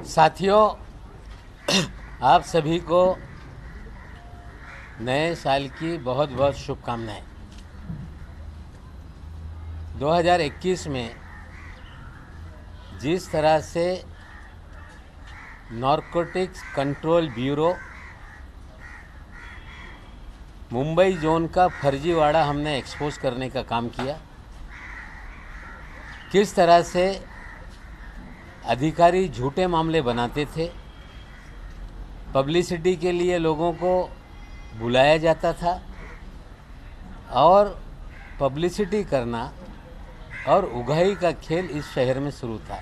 साथियों, आप सभी को नए साल की बहुत बहुत शुभकामनाएं। 2021 में जिस तरह से narcotics control bureau Mumbai zone का फर्जीवाड़ा हमने एक्सपोज करने का काम किया, किस तरह से अधिकारी झूठे मामले बनाते थे, पब्लिसिटी के लिए लोगों को बुलाया जाता था और पब्लिसिटी करना और उगाही का खेल इस शहर में शुरू था।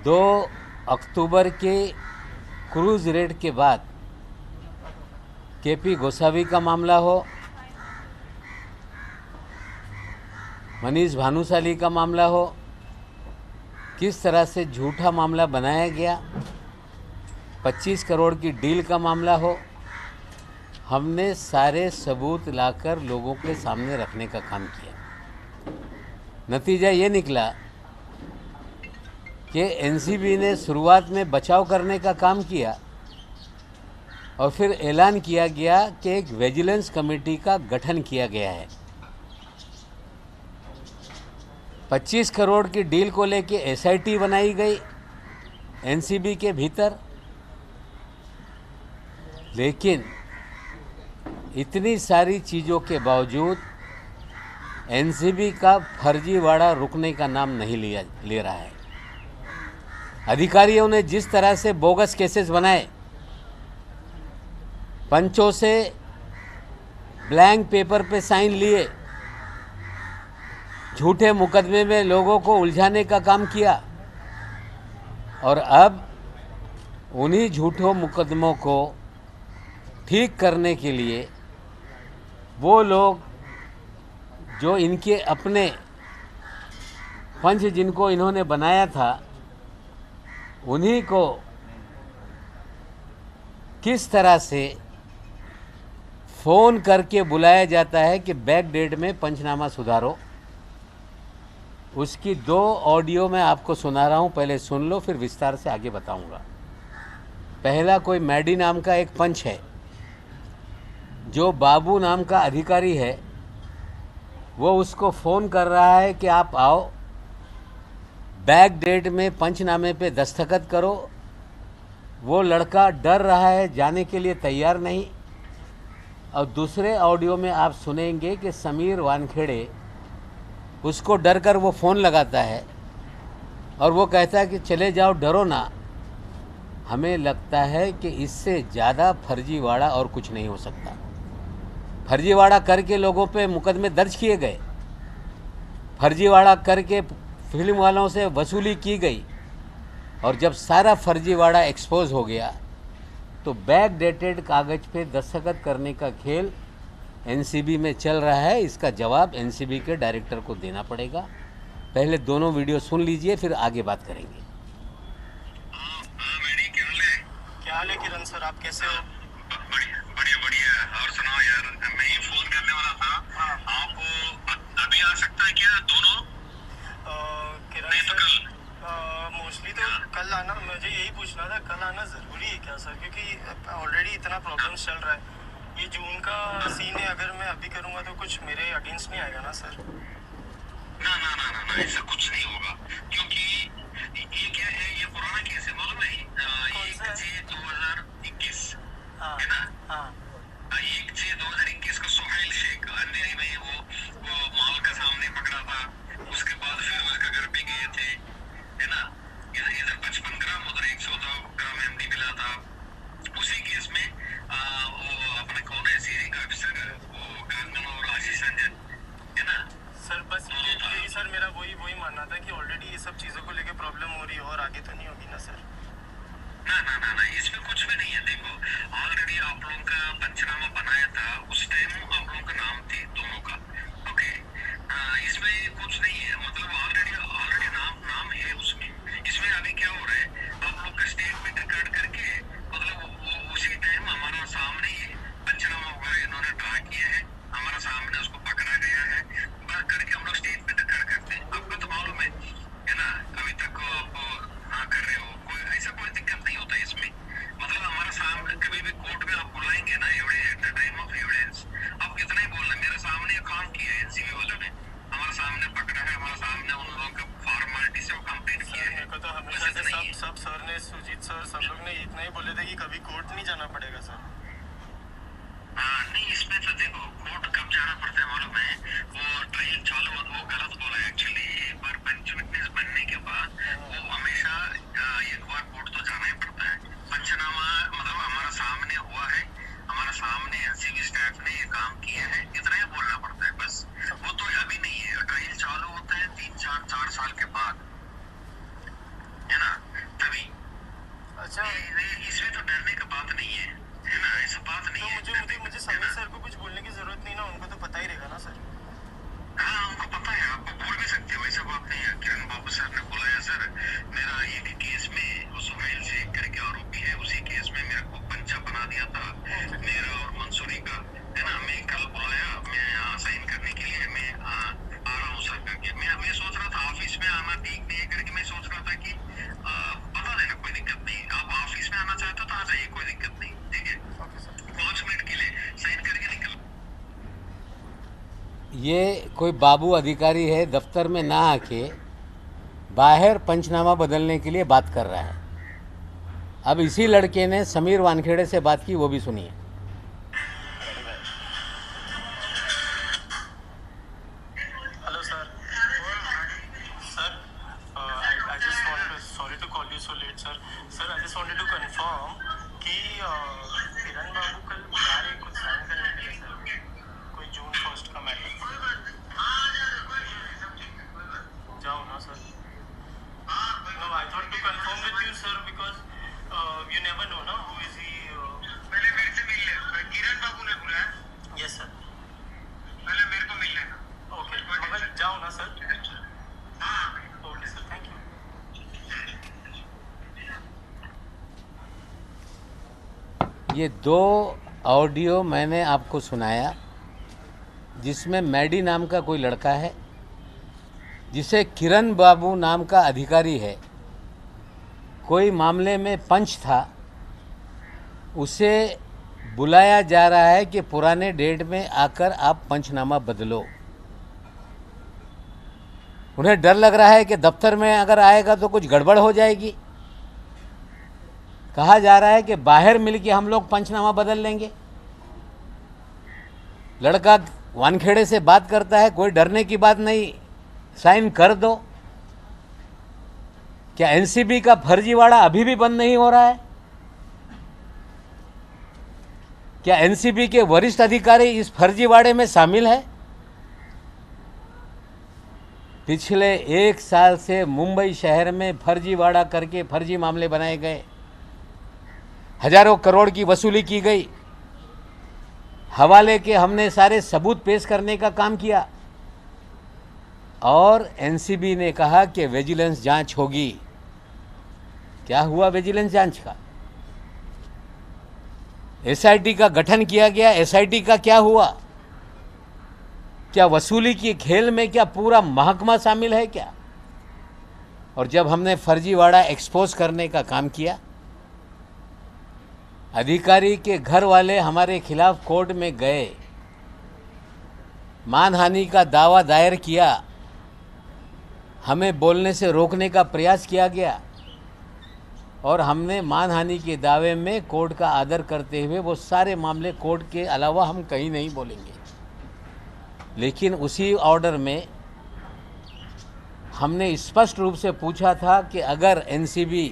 2 अक्टूबर के क्रूज रेड के बाद केपी गोसावी का मामला हो, मनीष भानुशाली का मामला हो, किस तरह से झूठा मामला बनाया गया, 25 करोड़ की डील का मामला हो, हमने सारे सबूत लाकर लोगों के सामने रखने का काम किया। नतीजा ये निकला कि एनसीबी ने शुरुआत में बचाव करने का काम किया और फिर ऐलान किया गया कि एक विजिलेंस कमेटी का गठन किया गया है। 25 करोड़ की डील को लेके एसआईटी बनाई गई एनसीबी के भीतर, लेकिन इतनी सारी चीज़ों के बावजूद एनसीबी का फर्जीवाड़ा रुकने का नाम नहीं ले रहा है। अधिकारियों ने जिस तरह से बोगस केसेस बनाए, पंचों से ब्लैंक पेपर पे साइन लिए, झूठे मुकदमे में लोगों को उलझाने का काम किया और अब उन्हीं झूठों मुकदमों को ठीक करने के लिए वो लोग जो इनके अपने पंच जिनको इन्होंने बनाया था, उन्हीं को किस तरह से फ़ोन करके बुलाया जाता है कि बैक डेट में पंचनामा सुधारो। उसकी 2 ऑडियो मैं आपको सुना रहा हूँ, पहले सुन लो, फिर विस्तार से आगे बताऊँगा। पहला, कोई मैडी नाम का एक पंच है, जो बाबू नाम का अधिकारी है, वो उसको फ़ोन कर रहा है कि आप आओ, बैक डेट में पंचनामे पे दस्तखत करो। वो लड़का डर रहा है, जाने के लिए तैयार नहीं। और दूसरे ऑडियो में आप सुनेंगे कि समीर वानखेड़े उसको डर कर वो फ़ोन लगाता है और वो कहता है कि चले जाओ, डरो ना। हमें लगता है कि इससे ज़्यादा फर्जीवाड़ा और कुछ नहीं हो सकता। फर्जीवाड़ा करके लोगों पे मुकदमे दर्ज किए गए, फर्जीवाड़ा करके फिल्म वालों से वसूली की गई और जब सारा फर्जीवाड़ा एक्सपोज हो गया तो बैक डेटेड कागज़ पे दस्तखत करने का खेल एनसीबी में चल रहा है। इसका जवाब एनसीबी के डायरेक्टर को देना पड़ेगा। पहले दोनों वीडियो सुन लीजिए, फिर आगे बात करेंगे। क्या हाल है किरण सर, आप कैसे हो? बढ़िया बढ़िया। और सुनाओ यार, मैं ही फोन करने वाला था। आप अभी आ सकता है क्या दोनों? किरण नहीं तो सर, कल। मोस्टली तो कल आना, मुझे यही पूछना था, कल आना ज़रूरी है क्या सर? क्योंकि ऑलरेडी इतना प्रॉब्लम्स चल रहा है। ये जून का सीन है, अगर मैं अभी करूँगा तो कुछ मेरे अगेंस्ट नहीं आएगा ना सर? ना ना ना ना ना, ऐसा कुछ नहीं होगा, क्योंकि ये क्या है, ये पुराना केस है, मालूम है? 1/6/2021 हाँ है ना? हाँ 1/6/2021 को सुहाइल शेख अंधेरी में वो मॉल का सामने पकड़ा था। उसके बाद फिर उसके घर पे गए थे, है ना? इधर 55 ग्राम, उधर 100 ग्राम एमडी मिला था। उसी केस में वो अपने कौन है सीरिंग ऑफिसर, वो कांगन और आशीष रंजन, है ना? सर, बस यही सर, मेरा वही मानना था कि ऑलरेडी ये सब चीज़ों को लेकर प्रॉब्लम हो रही है और आगे तो नहीं होगी ना सर? ना ना ना ना, इसमें कुछ भी नहीं है। देखो, ऑलरेडी आप लोगों का पंचनामा बनाया था, उस टाइम आप लोगों का नाम थे दोनों का। ओके, इसमें कुछ नहीं है, मतलब ऑलरेडी नाम है उसमें। इसमें अभी क्या हो रहा है, आप लोग का स्टेटमेंट रिकॉर्ड करके, मतलब वो उसी टाइम हमारा सामने ही पंचनामा वगैरह इन्होंने ड्रा किया है, हमारा सामने उसको पकड़ा गया है, बस करके हम लोग स्टेटमेंट रिकॉर्ड करते हैं। आपको तो मालूम है ना? अभी तक आप कर सर सब लोग ने इतना ही बोले थे कि कभी कोर्ट नहीं जाना पड़ेगा सर। नहीं, इसमें तो देखो कोर्ट कब जाना पड़ता है मालूम है? वो ट्रायल चालू वो गलत बोला है एक्चुअली। एक बार पंच विटनेस बनने के बाद वो हमेशा एक बार कोर्ट तो जाना ही पड़ता है। पंचनामा मतलब हमारा सामने हुआ है, हमारा सामने एनसीबी स्टाफ ने ये काम किया है, इतना ही बोलना पड़ता है बस। वो तो अभी नहीं है, ट्रायल चालू होता है 3-4 साल के बाद, है ना? तभी अच्छा इसमें तो डरने की बात नहीं है, है ना? ऐसा बात नहीं तो है। मुझे समीर सर को कुछ बोलने की जरूरत नहीं ना, उनको तो पता ही रहेगा ना सर। हाँ, हमको पता है, आप बोल भी सकते हो, ऐसा बात नहीं है। किरण बाबू सर ने बुलाया सर, मेरा एक केस में सुहेल शेख करके आरोपी है, उसी केस में मेरे को पंचा बना दिया था मेरा और मंसूरी का, है ना? मैं कल बुलाया, मैं यहाँ साइन करने के लिए मैं आ रहा हूँ सर करके। मैं सोच रहा था ऑफिस में आना ठीक नहीं है करके, मैं सोच रहा था कि बता देना कोई दिक्कत नहीं, आप ऑफिस में आना चाहते हो तो आ जाइए, कोई दिक्कत नहीं, ठीक है? 5 मिनट के लिए साइन करके निकल। ये कोई बाबू अधिकारी है, दफ्तर में ना आके बाहर पंचनामा बदलने के लिए बात कर रहा है। अब इसी लड़के ने समीर वानखेड़े से बात की, वो भी सुनिए। Hello sir. Sir I just want to sorry to call you so late sir. Sir I just wanted to confirm कि किरण बाबू कल बुला रहे कुछ साइन करने के लिए सर, कोई जून 1 का मैटर। जाओ ना sir. No, I thought to confirm with you sir because you never know ना who is he. पहले मेरे से मिल ले, किरण बाबू ने बुलाया। Yes sir. पहले मेरे को मिल लेना। Okay. मगर जाओ ना सर। हाँ। Okay sir, thank you. ये 2 ऑडियो मैंने आपको सुनाया, जिसमें मैडी नाम का कोई लड़का है, जिसे किरण बाबू नाम का अधिकारी है, कोई मामले में पंच था, उसे बुलाया जा रहा है कि पुराने डेट में आकर आप पंचनामा बदलो। उन्हें डर लग रहा है कि दफ्तर में अगर आएगा तो कुछ गड़बड़ हो जाएगी। कहा जा रहा है कि बाहर मिलके हम लोग पंचनामा बदल लेंगे। लड़का वानखेड़े से बात करता है, कोई डरने की बात नहीं, साइन कर दो। क्या एनसीबी का फर्जीवाड़ा अभी भी बंद नहीं हो रहा है? क्या एनसीबी के वरिष्ठ अधिकारी इस फर्जीवाड़े में शामिल है? पिछले 1 साल से मुंबई शहर में फर्जीवाड़ा करके फर्जी मामले बनाए गए, हजारों करोड़ की वसूली की गई, हवाले के हमने सारे सबूत पेश करने का काम किया और एनसीबी ने कहा कि विजिलेंस जांच होगी। क्या हुआ विजिलेंस जांच का? एसआईटी का गठन किया गया, एसआईटी का क्या हुआ? क्या वसूली की खेल में क्या पूरा महकमा शामिल है क्या? और जब हमने फर्जीवाड़ा एक्सपोज करने का काम किया, अधिकारी के घर वाले हमारे खिलाफ कोर्ट में गए, मानहानि का दावा दायर किया, हमें बोलने से रोकने का प्रयास किया गया और हमने मानहानि के दावे में कोर्ट का आदर करते हुए वो सारे मामले कोर्ट के अलावा हम कहीं नहीं बोलेंगे। लेकिन उसी ऑर्डर में हमने स्पष्ट रूप से पूछा था कि अगर एनसीबी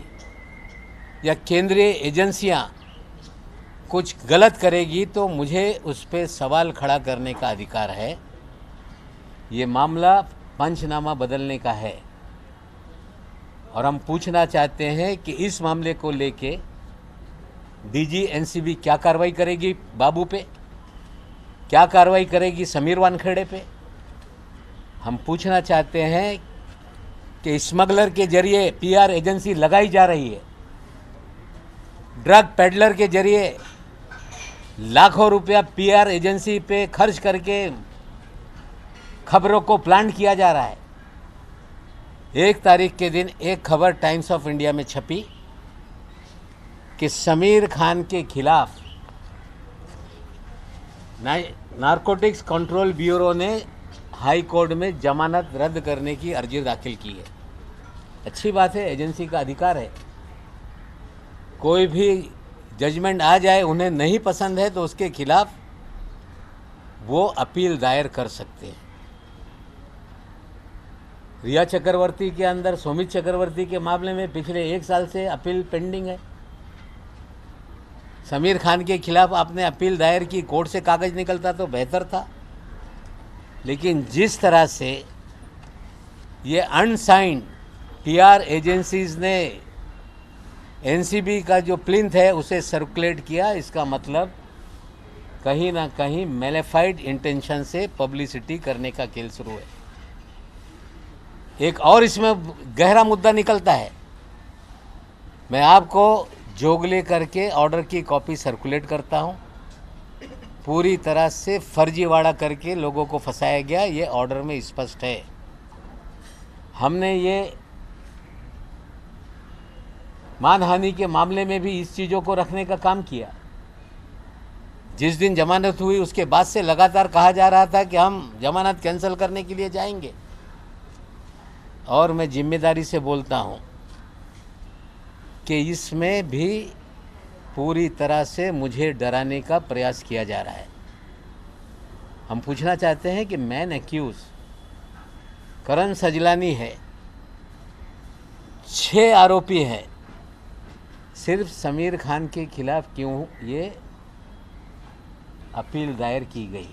या केंद्रीय एजेंसियां कुछ गलत करेगी तो मुझे उस पर सवाल खड़ा करने का अधिकार है। ये मामला पंचनामा बदलने का है और हम पूछना चाहते हैं कि इस मामले को लेके डीजी एनसीबी क्या कार्रवाई करेगी बाबू पे, क्या कार्रवाई करेगी समीर वानखेड़े पे। हम पूछना चाहते हैं कि स्मगलर के जरिए पीआर एजेंसी लगाई जा रही है, ड्रग पेडलर के जरिए लाखों रुपया पीआर एजेंसी पे खर्च करके खबरों को प्लांट किया जा रहा है। 1 तारीख के दिन एक खबर टाइम्स ऑफ इंडिया में छपी कि समीर खान के खिलाफ नारकोटिक्स कंट्रोल ब्यूरो ने हाई कोर्ट में जमानत रद्द करने की अर्जी दाखिल की है। अच्छी बात है, एजेंसी का अधिकार है, कोई भी जजमेंट आ जाए, उन्हें नहीं पसंद है तो उसके खिलाफ वो अपील दायर कर सकते हैं। रिया चक्रवर्ती के अंदर सुमित चक्रवर्ती के मामले में पिछले 1 साल से अपील पेंडिंग है। समीर खान के खिलाफ आपने अपील दायर की, कोर्ट से कागज निकलता तो बेहतर था। लेकिन जिस तरह से ये अनसाइंड टीआर एजेंसीज ने एनसीबी का जो प्लिंथ है उसे सर्कुलेट किया, इसका मतलब कहीं ना कहीं मेलेफाइड इंटेंशन से पब्लिसिटी करने का खेल शुरू है। एक और इसमें गहरा मुद्दा निकलता है। मैं आपको जोगले करके ऑर्डर की कॉपी सर्कुलेट करता हूं। पूरी तरह से फर्जीवाड़ा करके लोगों को फंसाया गया, ये ऑर्डर में स्पष्ट है। हमने ये मानहानि के मामले में भी इस चीज़ों को रखने का काम किया। जिस दिन जमानत हुई उसके बाद से लगातार कहा जा रहा था कि हम जमानत कैंसिल करने के लिए जाएंगे, और मैं जिम्मेदारी से बोलता हूं कि इसमें भी पूरी तरह से मुझे डराने का प्रयास किया जा रहा है। हम पूछना चाहते हैं कि मैन एक्यूज करण सजलानी है, 6 आरोपी हैं, सिर्फ समीर खान के खिलाफ क्यों ये अपील दायर की गई?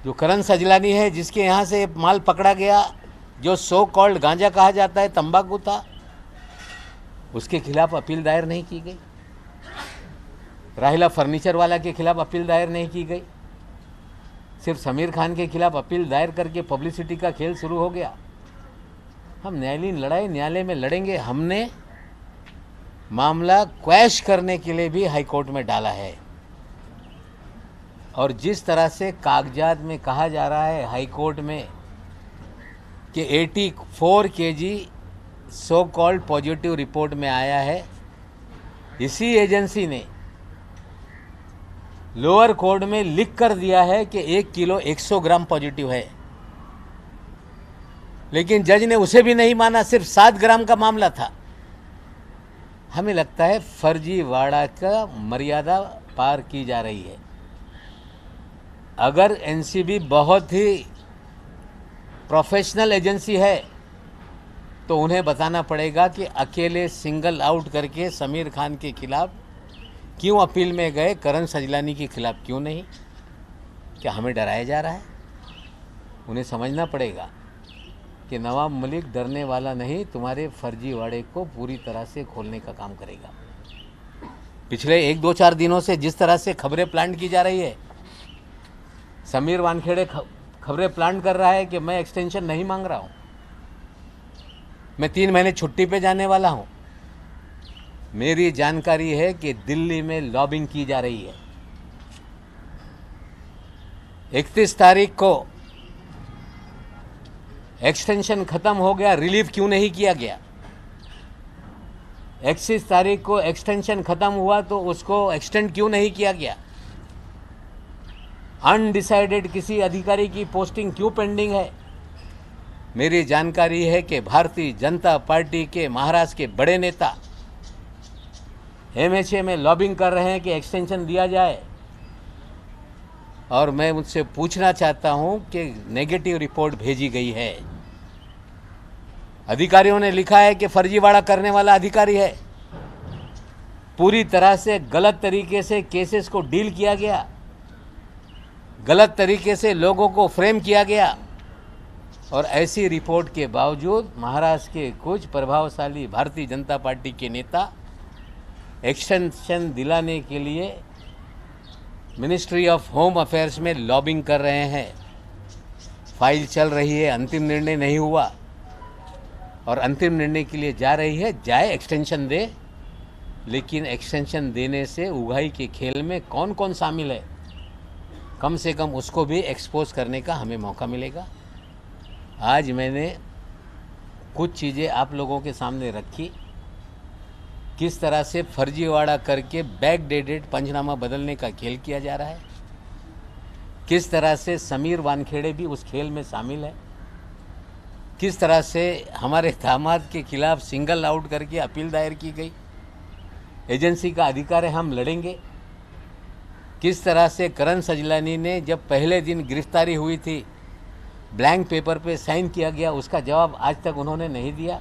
जो करण सजलानी है, जिसके यहाँ से माल पकड़ा गया, जो सो कॉल्ड गांजा कहा जाता है, तंबाकू था, उसके खिलाफ अपील दायर नहीं की गई। राहिला फर्नीचर वाला के खिलाफ अपील दायर नहीं की गई। सिर्फ समीर खान के खिलाफ अपील दायर करके पब्लिसिटी का खेल शुरू हो गया। हम न्यायालयीन लड़ाई न्यायालय में लड़ेंगे। हमने मामला क्वैश करने के लिए भी हाई कोर्ट में डाला है, और जिस तरह से कागजात में कहा जा रहा है हाई कोर्ट में कि 84 kg so called positive report में आया है, इसी एजेंसी ने लोअर कोर्ट में लिख कर दिया है कि 1 किलो 100 ग्राम पॉजिटिव है, लेकिन जज ने उसे भी नहीं माना, सिर्फ 7 ग्राम का मामला था। हमें लगता है फर्जीवाड़ा का मर्यादा पार की जा रही है। अगर एनसीबी बहुत ही प्रोफेशनल एजेंसी है तो उन्हें बताना पड़ेगा कि अकेले सिंगल आउट करके समीर खान के खिलाफ क्यों अपील में गए, करण सजलानी के खिलाफ क्यों नहीं? क्या हमें डराया जा रहा है? उन्हें समझना पड़ेगा कि नवाब मलिक डरने वाला नहीं, तुम्हारे फर्जीवाड़े को पूरी तरह से खोलने का काम करेगा। पिछले 1-2-4 दिनों से जिस तरह से खबरें प्लांट की जा रही है, समीर वानखेड़े खबरें प्लांट कर रहा है कि मैं एक्सटेंशन नहीं मांग रहा हूं, मैं 3 महीने छुट्टी पे जाने वाला हूं। मेरी जानकारी है कि दिल्ली में लॉबिंग की जा रही है। 31 तारीख को एक्सटेंशन खत्म हो गया, रिलीफ क्यों नहीं किया गया? 31 तारीख को एक्सटेंशन खत्म हुआ तो उसको एक्सटेंड क्यों नहीं किया गया? अनडिसाइडेड किसी अधिकारी की पोस्टिंग क्यों पेंडिंग है? मेरी जानकारी है कि भारतीय जनता पार्टी के महाराष्ट्र के बड़े नेता एमएचए में लॉबिंग कर रहे हैं कि एक्सटेंशन दिया जाए, और मैं मुझसे पूछना चाहता हूं कि नेगेटिव रिपोर्ट भेजी गई है। अधिकारियों ने लिखा है कि फर्जीवाड़ा करने वाला अधिकारी है। पूरी तरह से गलत तरीके से केसेस को डील किया गया, गलत तरीके से लोगों को फ्रेम किया गया, और ऐसी रिपोर्ट के बावजूद महाराष्ट्र के कुछ प्रभावशाली भारतीय जनता पार्टी के नेता एक्सटेंशन दिलाने के लिए मिनिस्ट्री ऑफ होम अफेयर्स में लॉबिंग कर रहे हैं। फाइल चल रही है, अंतिम निर्णय नहीं हुआ, और अंतिम निर्णय के लिए जा रही है। जाए, एक्सटेंशन दे, लेकिन एक्सटेंशन देने से उगाही के खेल में कौन कौन शामिल है, कम से कम उसको भी एक्सपोज करने का हमें मौका मिलेगा। आज मैंने कुछ चीज़ें आप लोगों के सामने रखी, किस तरह से फर्जीवाड़ा करके बैक डेटेड पंचनामा बदलने का खेल किया जा रहा है, किस तरह से समीर वानखेड़े भी उस खेल में शामिल है, किस तरह से हमारे दामाद के खिलाफ सिंगल आउट करके अपील दायर की गई, एजेंसी का अधिकार है, हम लड़ेंगे। किस तरह से करण सजलानी ने जब पहले दिन गिरफ्तारी हुई थी ब्लैंक पेपर पे साइन किया गया, उसका जवाब आज तक उन्होंने नहीं दिया।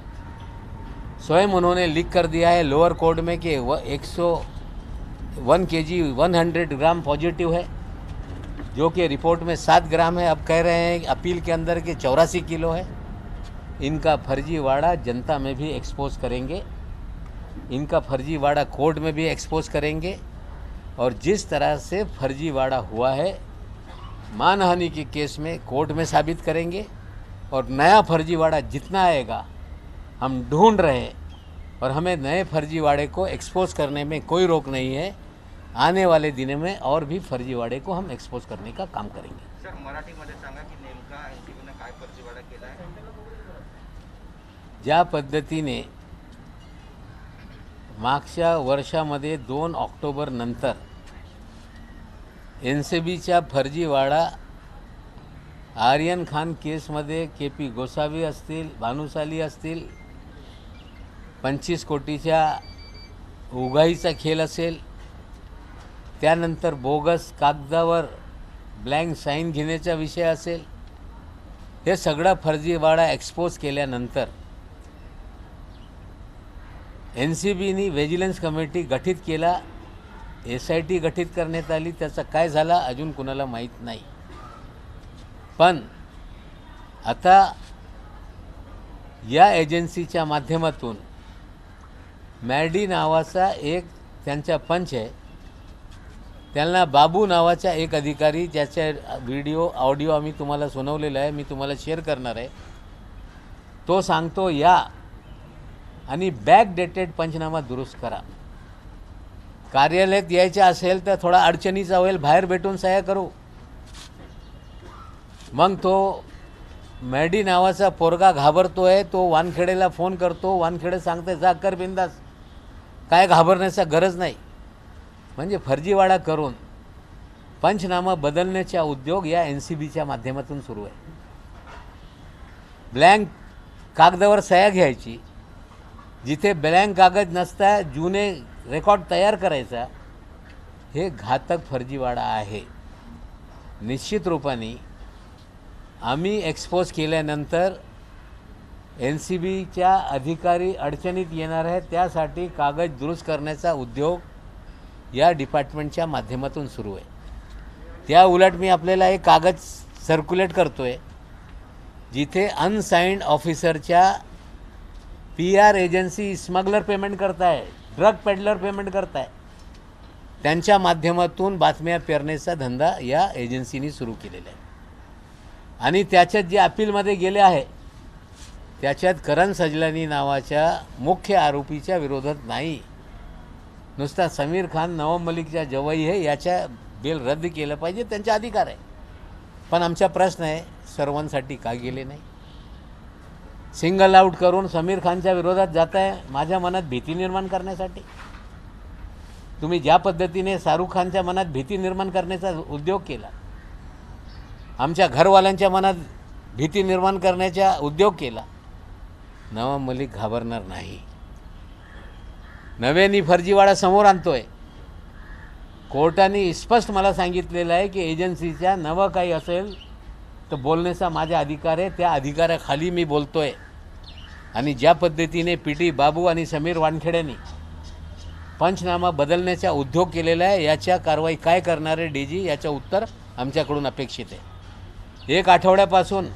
स्वयं उन्होंने लिख कर दिया है लोअर कोर्ट में कि 101 kg 100 ग्राम पॉजिटिव है, जो कि रिपोर्ट में 7 ग्राम है। अब कह रहे हैं अपील के अंदर कि 84 किलो है। इनका फर्जीवाड़ा जनता में भी एक्सपोज करेंगे, इनका फर्जीवाड़ा कोर्ट में भी एक्सपोज करेंगे, और जिस तरह से फर्जीवाड़ा हुआ है मानहानि के केस में कोर्ट में साबित करेंगे। और नया फर्जीवाड़ा जितना आएगा हम ढूंढ रहे हैं, और हमें नए फर्जीवाड़े को एक्सपोज करने में कोई रोक नहीं है। आने वाले दिनों में और भी फर्जीवाड़े को हम एक्सपोज करने का काम करेंगे। सर, मराठीमध्ये सांगा की नेमका एनसीबीने काय फर्जीवाडा केला आहे? ज्या पद्धतीने मागच्या वर्षामध्ये 2 ऑक्टोबर नंतर एनसीबीचा फर्जीवाड़ा आर्यन खान केसमध्ये KP गोसावी असतील, भानुशाली असतील, 25 कोटीच्या उगाईचा खेळ असेल, त्यानंतर बोगस कागदावर ब्लँक साईन घेण्याचा विषय असेल, हे सगळा फर्जीवाड़ा एक्सपोज केल्यानंतर एनसीबीनी व्हिजिलन्स कमिटी गठीत केला, SIT गठीत करण्यात आली। त्याचा काय झाला अजून कुणाला माहीत नाही। पण आता या एजन्सीच्या माध्यमातून मॅडी नावाचा एक त्यांचा पंच आहे, त्यांना बाबू नावाचा एक अधिकारी, ज्याचा व्हिडिओ ऑडिओ आम्ही तुम्हाला सुनावलेला आहे, मी तुम्हाला शेअर करणार आहे। तो सांगतो या आणि बॅक डेटेड पंचनामा दुरुस्त करा। कार्यालयात यायचं असेल तर थोडा अडचणीचा होईल, बाहेर भेटून सह्या करू। मग तो मॅडी नावाचा पोरगा घाबरतोय, तो वानखेडेला फोन करतो, वानखेडे सांगते जा कर बिंदास, काय घाबरण्याचा गरज नाही। म्हणजे फर्जीवाड़ा करून पंचनामा बदलण्याचा उद्योग या एनसीबीच्या माध्यमातून सुरू आहे। ब्लँक कागदावर सह्या घ्यायची, जिथे ब्लँक कागद नसता जुने रेकॉर्ड तयार करायचा, हे घातक फर्जीवाड़ा आहे। निश्चित रूपाने आम्ही एक्सपोज केल्यानंतर एनसीबीच्या अधिकारी अडचणीत येणार आहे, त्यासाठी कागद दुरुस्त करण्याचा उद्योग या डिपार्टमेंटच्या माध्यमातून सुरू आहे। त्या उलट मी आपल्याला एक कागद सर्क्युलेट करतोय, जिथे अनसाइंड ऑफिसरच्या PR एजन्सी स्मगलर पेमेंट करताय, ड्रग पेडलर पेमेंट करताय, त्यांच्या माध्यमातून बातम्या पेरण्याचा धंदा या एजन्सीने सुरू केलेला आहे। आणि त्याच्यात जे अपीलमध्ये गेले आहे त्याच्यात करण सजलानी नावाच्या मुख्य आरोपीच्या विरोधात नाही, नुसता समीर खान नवाब मलिकचा जवाई आहे, याच्या बेल रद्द केलं पाहिजे, त्यांचा अधिकार आहे। पण आमचा प्रश्न आहे सर्वांसाठी का गेले नाही? सिंगल आउट करून समीर खानच्या विरोधात जात आहे, माझ्या मनात भीती निर्माण करण्यासाठी। तुम्ही ज्या पद्धतीने शाहरुख खानच्या मनात भीती निर्माण करण्याचा उद्योग केला, आमच्या घरवाल्यांच्या मनात भीती निर्माण करण्याचा उद्योग केला, नवाब मलिक घाबरणार नाही। नव्याने फर्जीवाड़ा समोर आणतोय। कोर्टाने स्पष्ट मला सांगितलेलं आहे की एजन्सीच्या नवं काही असेल तर बोलण्याचा माझा अधिकार आहे, त्या अधिकाराखाली मी बोलतोय। आणि ज्या पद्धतीने PT बाबू आणि समीर वानखेड्यांनी पंचनामा बदलण्याचा उद्योग केलेला आहे, याच्या कारवाई काय करणार आहे DG, याचं उत्तर आमच्याकडून अपेक्षित आहे। 1 आठवड्यापासून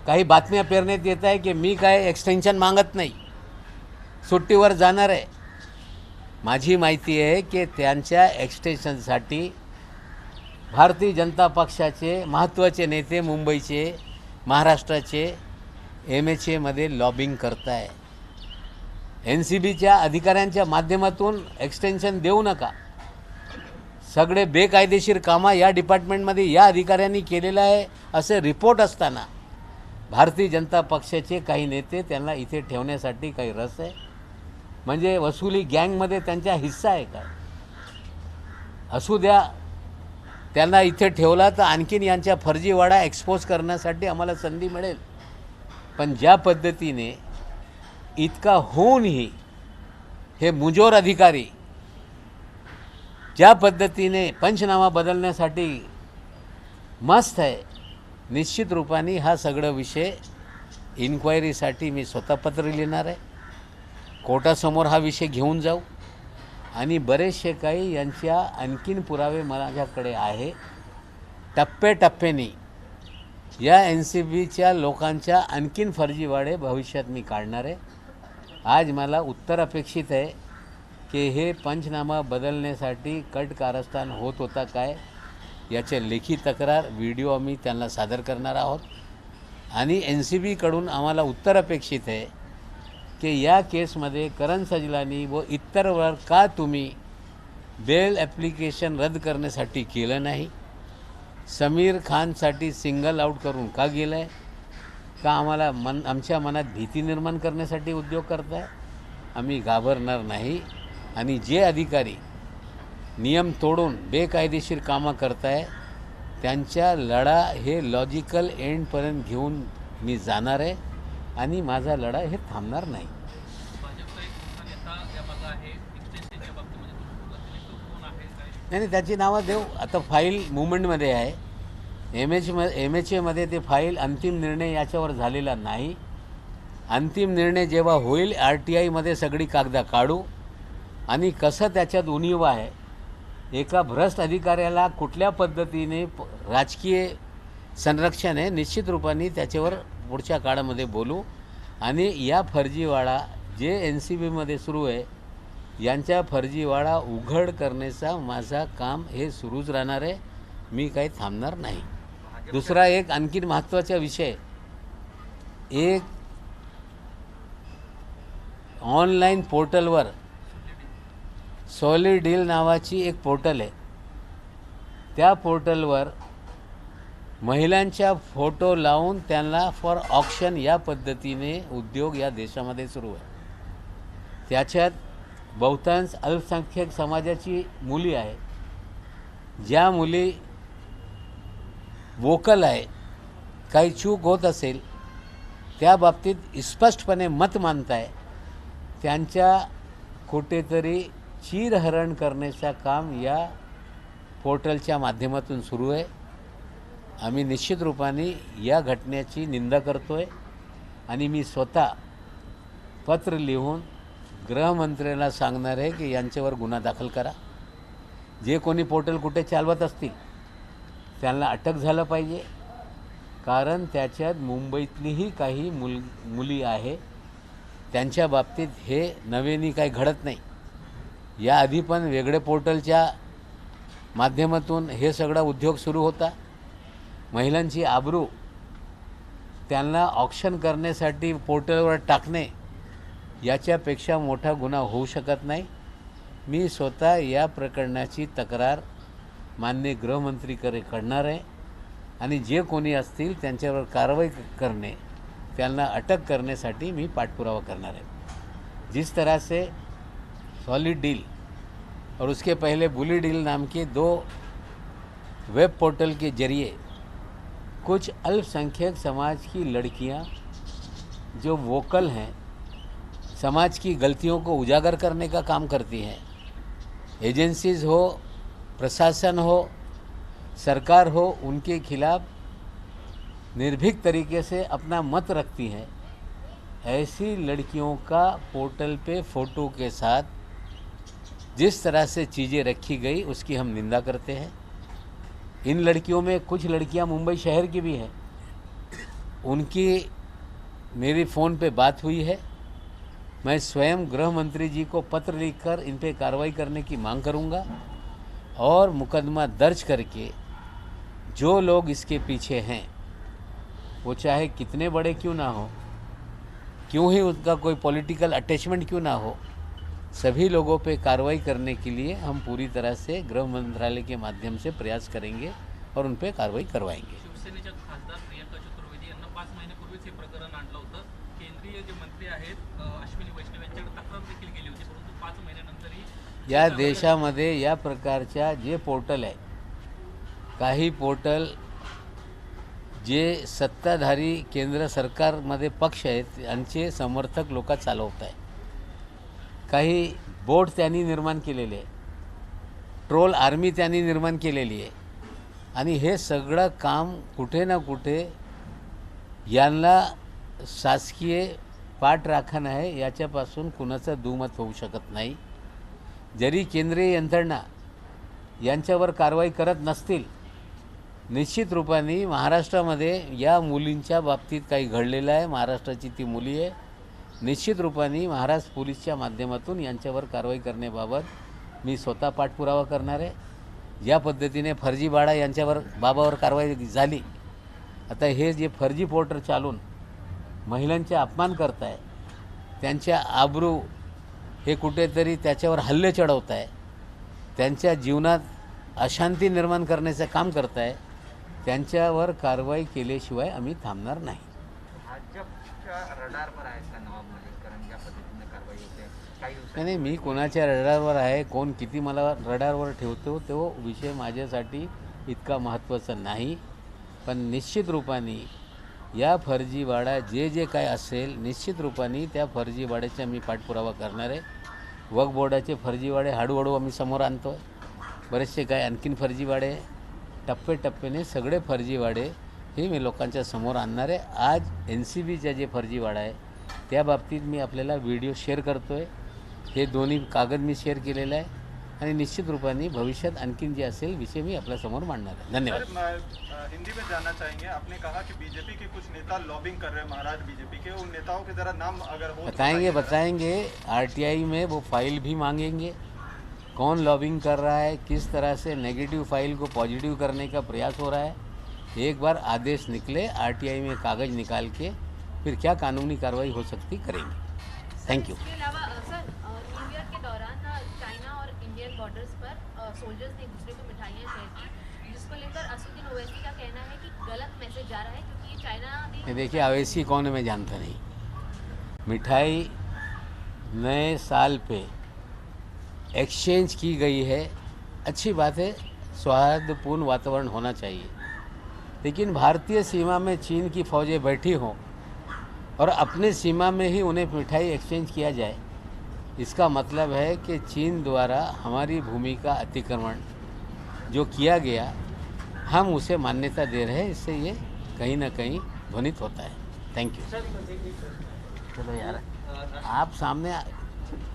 काही बातम्या पेरण्यात येत आहे की मी काय एक्सटेन्शन मागत नाही, सुट्टीवर जाणार आहे। माझी माहिती आहे की त्यांच्या एक्सटेन्शनसाठी भारतीय जनता पक्षाचे महत्त्वाचे नेते मुंबईचे, महाराष्ट्राचे MHA मध्ये लॉबिंग करताय। एनसीबीच्या अधिकाऱ्यांच्या माध्यमातून एक्सटेन्शन देऊ नका। सगळे बेकायदेशीर कामं या डिपार्टमेंटमध्ये या अधिकाऱ्यांनी केलेलं आहे असे रिपोर्ट असताना भारतीय जनता पक्षाचे काही नेते त्यांना इथे ठेवण्यासाठी काही रस आहे? म्हणजे वसुली गँगमध्ये त्यांचा हिस्सा आहे का? असू द्या, त्यांना इथे ठेवला तर आणखीन यांचा फर्जीवाड़ा एक्सपोज करण्यासाठी आम्हाला संधी मिळेल। पण ज्या पद्धतीने इतका होऊनही हे मुजोर अधिकारी ज्या पद्धतीने पंचनामा बदलण्यासाठी मस्त आहे, निश्चित रूपाने हा सगळं विषय इन्क्वायरीसाठी मी स्वतः पत्र लिहिणार आहे, कोर्टासमोर हा विषय घेऊन जाऊ आणि बरेचसे काही यांच्या आणखीन पुरावे माझ्याकडे आहे. टप्प्याटप्प्याने या NCBच्या लोकांच्या आणखीन फर्जीवाडे भविष्यात मी काढणार आहे. आज मला उत्तर अपेक्षित आहे की हे पंचनामा बदलण्यासाठी कट कारस्थान होत होता काय याचे लेखी तक्रार व्हिडिओ आम्ही त्यांना सादर करणार आहोत आणि NCBकडून आम्हाला उत्तर अपेक्षित आहे की या केसमध्ये करण सजलानी व इतरवर का तुम्ही बेल ॲप्लिकेशन रद्द करण्यासाठी केलं नाही, समीर खानसाठी सिंगल आउट करून का गेलं आहे, का आम्हाला आमच्या मनात भीती निर्माण करण्यासाठी उद्योग करताय. आम्ही घाबरणार नाही आणि जे अधिकारी नियम तोडून बेकायदेशीर कामं करताय त्यांच्या लढा हे लॉजिकल एंडपर्यंत घेऊन मी जाणार आहे आणि माझा लढा हे थांबणार नाही. नाही त्याची नावं देऊ. आता फाईल मुवमेंटमध्ये आहे. MHAमध्ये ते फाईल अंतिम निर्णय याच्यावर झालेला नाही. अंतिम निर्णय जेव्हा होईल RTIमध्ये सगळी कागदा काढू आणि कसं त्याच्यात उणीव आहे, एका भ्रष्ट अधिकाऱ्याला कुठल्या पद्धतीने राजकीय संरक्षण आहे, निश्चित रूपाने त्याच्यावर पुढच्या काळामध्ये बोलू आणि या फर्जीवाडा जे NCBमध्ये सुरू आहे यांच्या फर्जीवाडा उघड करण्याचा माझा काम हे सुरूच राहणार आहे. मी काही थांबणार नाही. दुसरा एक आणखीन महत्त्वाचा विषय, एक ऑनलाईन पोर्टलवर सॉलिड डील नावाची एक पोर्टल आहे. त्या पोर्टलवर महिलांच्या फोटो लावून त्यांना फॉर ऑक्शन या पद्धतीने उद्योग या देशामध्ये सुरू आहे. त्याच्यात बहुतांश अल्पसंख्याक समाजाची मुली आहे. ज्या मुली वोकल आहे, काही चूक होत असेल त्या बाबतीत स्पष्टपणे मत मांडताय, त्यांच्या कुठेतरी चीरहरण करण्याचं काम या पोर्टलच्या माध्यमातून सुरू आहे. आम्ही निश्चित रूपाने या घटनेची निंदा करतो आहे आणि मी स्वतः पत्र लिहून गृहमंत्र्यांना सांगणार आहे की यांच्यावर गुन्हा दाखल करा. जे कोणी पोर्टल कुठे चालवत असतील त्यांना अटक झालं पाहिजे, कारण त्याच्यात मुंबईतलीही काही मुली आहे. त्यांच्या बाबतीत हे नव्याने काही घडत नाही. याआधी पण वेगळे पोर्टलच्या माध्यमातून हे सगळा उद्योग सुरू होता. महिलांची आबरू त्यांना ऑक्शन करण्यासाठी पोर्टलवर टाकणे याच्यापेक्षा मोठा गुन्हा होऊ शकत नाही. मी स्वतः या प्रकरणाची तक्रार माननीय गृहमंत्रीकडे करणार आहे आणि जे कोणी असतील त्यांच्यावर कारवाई करणे, त्यांना अटक करण्यासाठी मी पाठपुरावा करणार है. जिस तरह से सॉलिड डील और उसके पहले बुली डील नाम के 2 वेब पोर्टल के जरिए कुछ अल्पसंख्यक समाज की लड़कियां जो वोकल हैं, समाज की गलतियों को उजागर करने का काम करती हैं, एजेंसीज़ हो, प्रशासन हो, सरकार हो, उनके खिलाफ निर्भीक तरीके से अपना मत रखती हैं, ऐसी लड़कियों का पोर्टल पे फ़ोटो के साथ जिस तरह से चीज़ें रखी गई उसकी हम निंदा करते हैं. इन लड़कियों में कुछ लड़कियां मुंबई शहर की भी हैं. उनकी मेरी फ़ोन पे बात हुई है. मैं स्वयं गृह मंत्री जी को पत्र लिखकर इन पे कार्रवाई करने की मांग करूंगा और मुकदमा दर्ज करके जो लोग इसके पीछे हैं, वो चाहे कितने बड़े क्यों ना हो, क्यों ही उनका कोई पॉलिटिकल अटैचमेंट क्यों ना हो, सभी लोगों पे कार्रवाई करने के लिए हम पूरी तरह से गृह मंत्रालय के माध्यम से प्रयास करेंगे और उन पे कार्रवाई करवाएंगे. शिवसेनेच्या खासदार प्रियंका चतुर्वेदी यांना 5 महिन्यापूर्वीच हे प्रकरण आणलं होतं. केंद्रीय जे मंत्री आहेत अश्विनी वैष्णव यांच्याकडे तक्रार देखील केली होती, परंतु 5 महिन्यानंतरही या देशामध्ये या प्रकारच्या जे पोर्टल आहे, काही पोर्टल जे सत्ताधारी केंद्र सरकारमध्ये पक्ष आहेत त्यांचे समर्थक लोक चालवत आहे. काही बोट त्यांनी निर्माण केलेले आहे, ट्रोल आर्मी त्यांनी निर्माण केलेली आहे आणि हे सगळं काम कुठे ना कुठे यांना शासकीय पाठराखण आहे याच्यापासून कुणाचं दुमत होऊ शकत नाही. जरी केंद्रीय यंत्रणा यांच्यावर कारवाई करत नसतील, निश्चित रूपाने महाराष्ट्रामध्ये या मुलींच्या बाबतीत काही घडलेलं आहे. महाराष्ट्राची ती मुली आहे. निश्चित रूपाने महाराष्ट्र पोलीसच्या माध्यमातून यांच्यावर कारवाई करण्याबाबत मी स्वतः पाठपुरावा करणार आहे. ज्या पद्धतीने फर्जी बाळा यांच्यावर बाबावर कारवाई झाली, आता हे जे फर्जी पोर्टर चालून महिलांचे अपमान करत आहे, त्यांच्या आबरू हे कुठेतरी त्याच्यावर हल्ले चढवत आहे, त्यांच्या जीवनात अशांती निर्माण करण्याचं काम करत आहे, त्यांच्यावर कारवाई केल्याशिवाय आम्ही थांबणार नाही. भाजपच्या रडारवर आहेत का नवाब मलिक? कारण ज्या पद्धतीने कारवाई होते काही नाही, मी कोणाच्या रडारवर आहे, कोण किती मला रडारवर ठेवतो तो विषय माझ्यासाठी इतका महत्त्वाचा नाही. पण निश्चित रूपाने या फर्जीवाडा जे काय असेल, निश्चित रूपाने त्या फर्जीवाड्याचा मी पाठपुरावा करणार आहे. वक्फ बोर्डाचे फर्जीवाडे हळूहळू आम्ही समोर आणतो आहे. बरेचसे काय आणखीन फर्जीवाडे, टप्प्याटप्प्याने सगळे फर्जीवाडे हे मी लोकांच्या समोर आणणार आहे. आज NCBचा जे फर्जीवाडा आहे त्या बाबतीत मी आपल्याला व्हिडिओ शेअर करतो आहे. हे दोन्ही कागद मी शेअर केलेला आहे आणि निश्चित रूपाने भविष्यात आणखीन जे असेल विषय मी आपल्यासमोर मांडणार आहे. धन्यवाद. सर, मैं हिंदी में जानना चाहेंगे, आपने कहा कि बीजेपी के कुछ नेता लॉबिंग कर रहे हैं महाराष्ट्र बीजेपी के, उन नेताओं के जरा नाम अगर हो तो बताएंगे RTI में वो फाइल भी मांगेंगे, कौन लॉबिंग कर रहा है, किस तरह से नेगेटिव फाइल को पॉजिटिव करने का प्रयास हो रहा है. एक बार आदेश निकले RTI में कागज़ निकाल के फिर क्या कानूनी कार्रवाई हो सकती करेंगे. Thank you. इसके अलावा सर, न्यू ईयर के दौरान चाइना और इंडियन बॉर्डर्स पर सोल्जर्स ने एक दूसरे को मिठाइयाँ शेयर की, जिसको लेकर असदुद्दीन ओवैसी का कहना है कि गलत मैसेज जा रहा है क्योंकि ये चाइना देखिए अवैसी कौन है मैं जानता नहीं. मिठाई नए साल पे एक्सचेंज की गई है, अच्छी बात है, सौहार्दपूर्ण वातावरण होना चाहिए. लेकिन भारतीय सीमा में चीन की फ़ौजें बैठी हों और अपने सीमा में ही उन्हें मिठाई एक्सचेंज किया जाए, इसका मतलब है कि चीन द्वारा हमारी भूमि का अतिक्रमण जो किया गया हम उसे मान्यता दे रहे हैं. इससे ये कहीं ना कहीं ध्वनित होता है. Thank you. चलो यार, आप सामने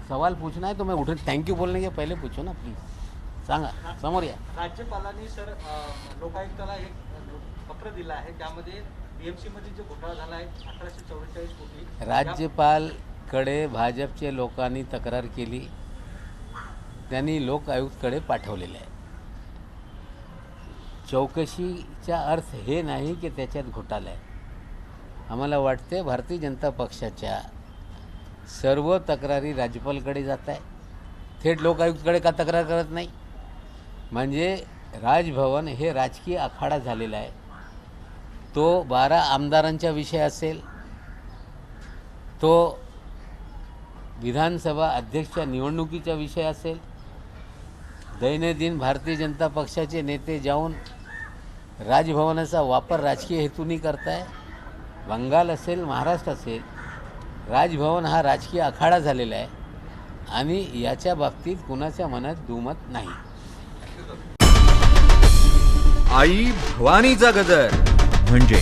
सवाल पूछना है तो मैं उठून थँक्यू बोलने के पहिले पूछो ना प्लीज. सांगा, समोर या. राज्यपालांनी सर लोकायुक्ताला एक पत्र दिलं आहे, त्यामध्ये BMC मध्ये जो घोटाळा झाला आहे 1844 कोटी, राज्यपालकडे भाजपचे लोकांनी तक्रार केली, त्यांनी लोक आयुक्तकडे पाठवलेलं आहे. चौकशीचा अर्थ हे नाही की त्याच्यात घोटाळा आहे. आम्हाला वाटते भारतीय जनता पक्षाच्या सर्व तक्रारी राज्यपालकडे जात आहे, थेट लोकायुक्तकडे का तक्रार करत नाही. म्हणजे राजभवन हे राजकीय आखाडा झालेला आहे. तो 12 आमदारांचा विषय असेल, तो विधानसभा अध्यक्ष निवडणुकीचा विषय असेल, दैनंदिन भारतीय जनता पक्षाचे नेते जाऊन राजभवनाचा वापर राजकीय हेतूंनी करताय. बंगाल असेल, महाराष्ट्र असेल, राजभवन हा राजकीय आखाडा झालेला आहे आणि याच्या बाबतीत कुणाच्या मनात दुमत नाही. आई भवानीचा गजर म्हणजे